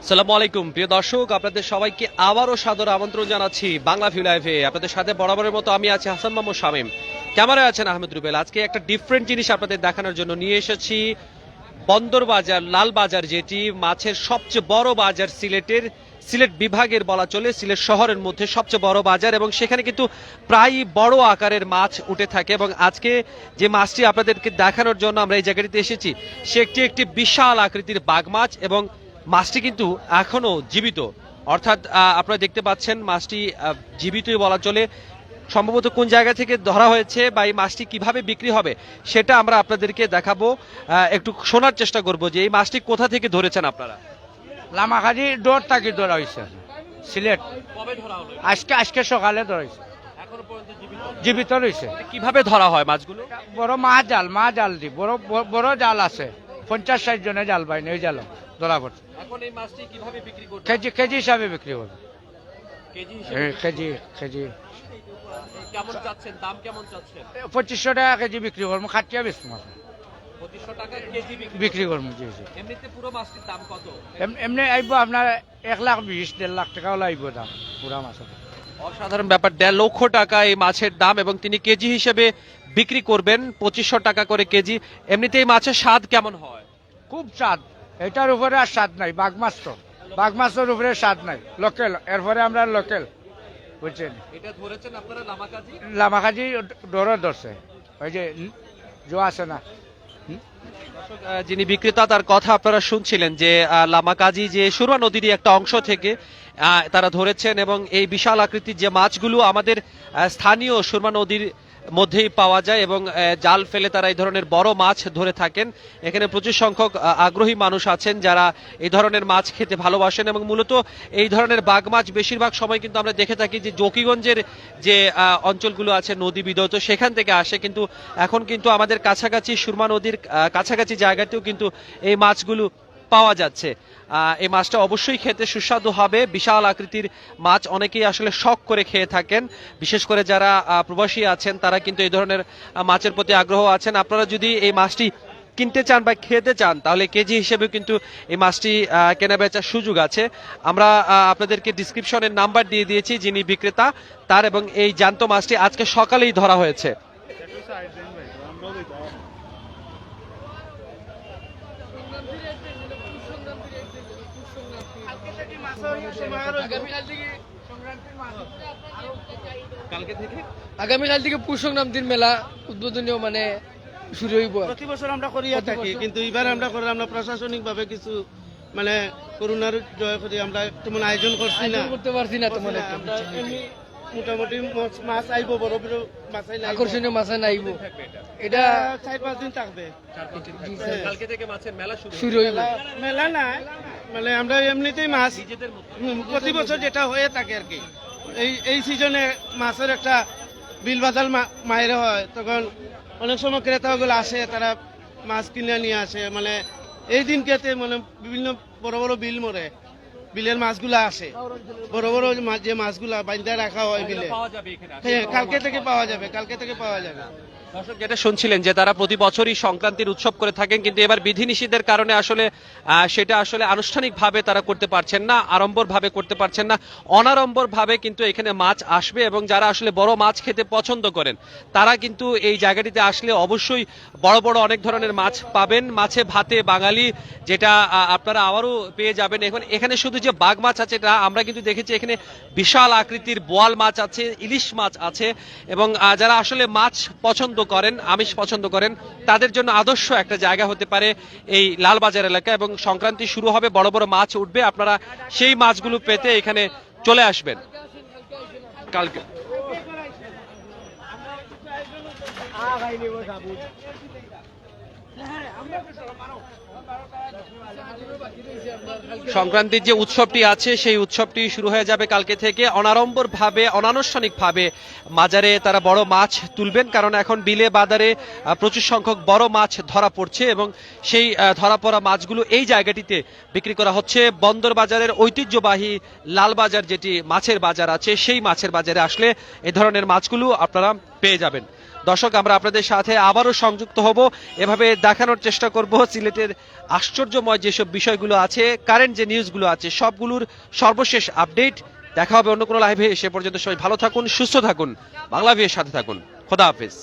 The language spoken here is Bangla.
আসসালামু আলাইকুম প্রিয় দর্শক, আপনাদের সবাইকে আবারও সাদর আমন্ত্রণ জানাচ্ছি বাংলা ভিউ লাইভে। আপনাদের সাথে বরাবরের মতো আমি আছি হাসান মাহমুদ শামীম, ক্যামেরায় আছেন আহমেদ রুবেল। আজকে একটা ডিফারেন্ট জিনিস আপনাদের দেখানোর জন্য নিয়ে এসেছি বন্দর বাজার, লাল বাজার, যেটি মাছের সবচেয়ে বড় বাজার সিলেটের, সিলেট বিভাগের বলা চলে, সিলেট শহরের মধ্যে সবচেয়ে বড় বাজার, এবং সেখানে কিন্তু প্রায় বড় আকারের মাছ উঠে থাকে। এবং আজকে যে মাছটি আপনাদেরকে দেখানোর জন্য আমরা এই জায়গাটিতে এসেছি, সে একটি বিশাল আকৃতির বাঘ মাছ, এবং মাছটি কিন্তু এখনো জীবিত। অর্থাৎ আপনারা দেখতে পাচ্ছেন মাছটি জীবিতই বলা চলে। সম্ভবত কোন জায়গা থেকে ধরা হয়েছে বা এই মাছটি কিভাবে বিক্রি হবে সেটা আমরা আপনাদেরকে দেখাবো। একটু শোনার চেষ্টা করব যে এই মাছটি কোথা থেকে ধরেছেন আপনারা। লামাখাজি ডোর থাকি ধরা হয়েছে সিলেট। কবে ধরা হলো? আজকে সকালে ধরা হয়েছে, এখনো পর্যন্ত জীবিত রয়েছে। কিভাবে ধরা হয় মাছগুলো? বড় মা জাল দি বড় বড় জাল আছে, 50-60 জনে জাল পাইনি, ওই জাল ধরা পড়ছে। এখন এই মাছটি কিভাবে বিক্রি করতে? কেজি হিসাবে বিক্রি করবে। কেজি কেজি কেমন চাচ্ছেন? দাম কেমন চাচ্ছেন? 2500 টাকা কেজি বিক্রি করবো, খাটিয়া বেশ মাছ 2500 টাকা কেজি বিক্রি করবো। জি জি। এমনিতে পুরো মাছটির দাম কত? এমনি আইব আপনার 1,20,000-1.5 লাখ টাকাও লাগবে দাম পুরা মাছের। অসাধারণ ব্যাপার, 1.5 লক্ষ টাকা এই মাছের দাম, এবং তিনি কেজি হিসেবে বিক্রি করবেন 2500 টাকা করে কেজি। এমনিতে এই মাছের স্বাদ কেমন হয়? খুব স্বাদ, এটার উপরে আর স্বাদ নাই। বাঘ মাছের উপরে স্বাদ নাই, লোকেল। এরপরে আমরা লোকেল, বুঝছেন। এটা ধরেছেন আপনারা লামাকাজি? লামাখাজি ডরে ধরছে, ওই যে জো আছে না। যিনি বিক্রেতা তার কথা আপনারা শুনছিলেন যে লামাকাজি যে সুরমা নদীরই একটা অংশ থেকে তারা ধরেছেন, এবং এই বিশাল আকৃতির যে মাছগুলো আমাদের স্থানীয় সুরমা নদীর মধ্যেই পাওয়া যায়, এবং জাল ফেলে তারা এই ধরনের বড় মাছ ধরে থাকেন। এখানে প্রচুর সংখ্যক আগ্রহী মানুষ আছেন যারা এই ধরনের মাছ খেতে ভালোবাসেন, এবং মূলত এই ধরনের বাঘ মাছ বেশিরভাগ সময় কিন্তু আমরা দেখে থাকি যে জকিগঞ্জের যে অঞ্চলগুলো আছে নদী বিধৌত, সেখান থেকে আসে। কিন্তু এখন কিন্তু আমাদের কাছাকাছি সুরমা নদীর কাছাকাছি জায়গাতেও কিন্তু এই মাছগুলো পাওয়া যাচ্ছে। এই মাছটা অবশ্যই খেতে সুস্বাদু হবে। বিশাল আকৃতির মাছ, অনেকেই আসলে শখ করে খেয়ে থাকেন, বিশেষ করে যারা প্রবাসী আছেন তারা কিন্তু এই ধরনের মাছের প্রতি আগ্রহ আছেন। আপনারা যদি এই মাছটি কিনতে চান বা খেতে চান তাহলে কেজি হিসেবে কিন্তু এই মাছটি কেনা বেচার সুযোগ আছে। আমরা আপনাদেরকে ডিসক্রিপশনের নাম্বার দিয়ে দিয়েছি যিনি বিক্রেতা তার, এবং এই জ্যান্ত মাছটি আজকে সকালেই ধরা হয়েছে। আগামীকাল থেকে পুষ সংক্রান্তির মেলা উদ্বোধনীয় মানে শুরু হইব। প্রতি বছর আমরা করিয়া থাকি, কিন্তু এবার আমরা করলাম না। প্রশাসনিক ভাবে কিছু মানে করোনার জয় করে আমরা তেমন আয়োজন করছি না, করতে পারছি না তেমন একটা। আমরা এমনি মোটামুটি মাছ আইব, বড় বড় মাছ আইলে আকর্ষণীয় মাছ নাইব। এটা 4-5 দিন থাকবে। কালকে থেকে মাছের মেলা শুরু হইব। মেলা না, মানে আমরা এমনিতেই মাছ প্রতি বছর যেটা হয়ে থাকে আর কি। এই সিজনে মাছের একটা বিল বাজাল মায়ের হয়, তখন অনেক সময় ক্রেতাগুলো আসে, তারা মাছ কিনে নিয়ে আসে। মানে এই দিনকেতে মানে বিভিন্ন বড় বড় বিল মরে, বিলের মাছগুলা আসে, বড় বড় যে মাছগুলা বাইন্দা রাখা হয় বিলে। হ্যাঁ, কালকে থেকে পাওয়া যাবে। দর্শক যেটা শুনছিলেন যে তারা প্রতি বছরই সংক্রান্তির উৎসব করে থাকেন, কিন্তু এবার বিধিনিষেধের কারণে আসলে সেটা আসলে আনুষ্ঠানিকভাবে তারা করতে পারছেন না, আড়ম্বরভাবে করতে পারছেন না। অনাড়ম্বরভাবে কিন্তু এখানে মাছ আসবে, এবং যারা আসলে বড় মাছ খেতে পছন্দ করেন তারা কিন্তু এই জায়গাটিতে আসলে অবশ্যই বড় বড় অনেক ধরনের মাছ পাবেন। মাছে ভাতে বাঙালি, যেটা আপনারা আবারও পেয়ে যাবেন। এখন এখানে শুধু যে বাঘ মাছ আছে তা আমরা কিন্তু দেখেছি, এখানে বিশাল আকৃতির বোয়াল মাছ আছে, ইলিশ মাছ আছে, এবং যারা আসলে মাছ পছন্দ করেন, আমিষ পছন্দ করেন, তাদের জন্য আদর্শ একটা জায়গা হতে পারে এই লালবাজার এলাকা। এবং সংক্রান্তি শুরু হবে, বড় বড় মাছ উঠবে, আপনারা সেই মাছগুলো পেতে এখানে চলে আসবেন কালকে। সংক্রান্তির যে উৎসবটি আছে সেই উৎসবটি শুরু হয়ে যাবে কালকে থেকে। অনাড়ম্বর ভাবে, অনানুষ্ঠানিক ভাবে মাজারে তারা বড় মাছ তুলবেন, কারণ এখন বিলে বাজারে প্রচুর সংখ্যক বড় মাছ ধরা পড়ছে, এবং সেই ধরা পড়া মাছগুলো এই জায়গাটিতে বিক্রি করা হচ্ছে। বন্দর বাজারের ঐতিহ্যবাহী লালবাজার যেটি মাছের বাজার আছে, সেই মাছের বাজারে আসলে এই ধরনের মাছগুলো আপনারা পেয়ে যাবেন। দর্শক আমরা আপনাদের সাথে আবারও সংযুক্ত হব, এভাবে দেখানোর চেষ্টা করব সিলেটের আশ্চর্যময় যেসব বিষয়গুলো আছে, কারেন্ট যে নিউজগুলো আছে সবগুলোর সর্বশেষ আপডেট। দেখা হবে অন্য কোনো লাইভে। সে পর্যন্ত সবাই ভালো থাকুন, সুস্থ থাকুন, বাংলা ভিউয়ের সাথে থাকুন। খোদা হাফেজ।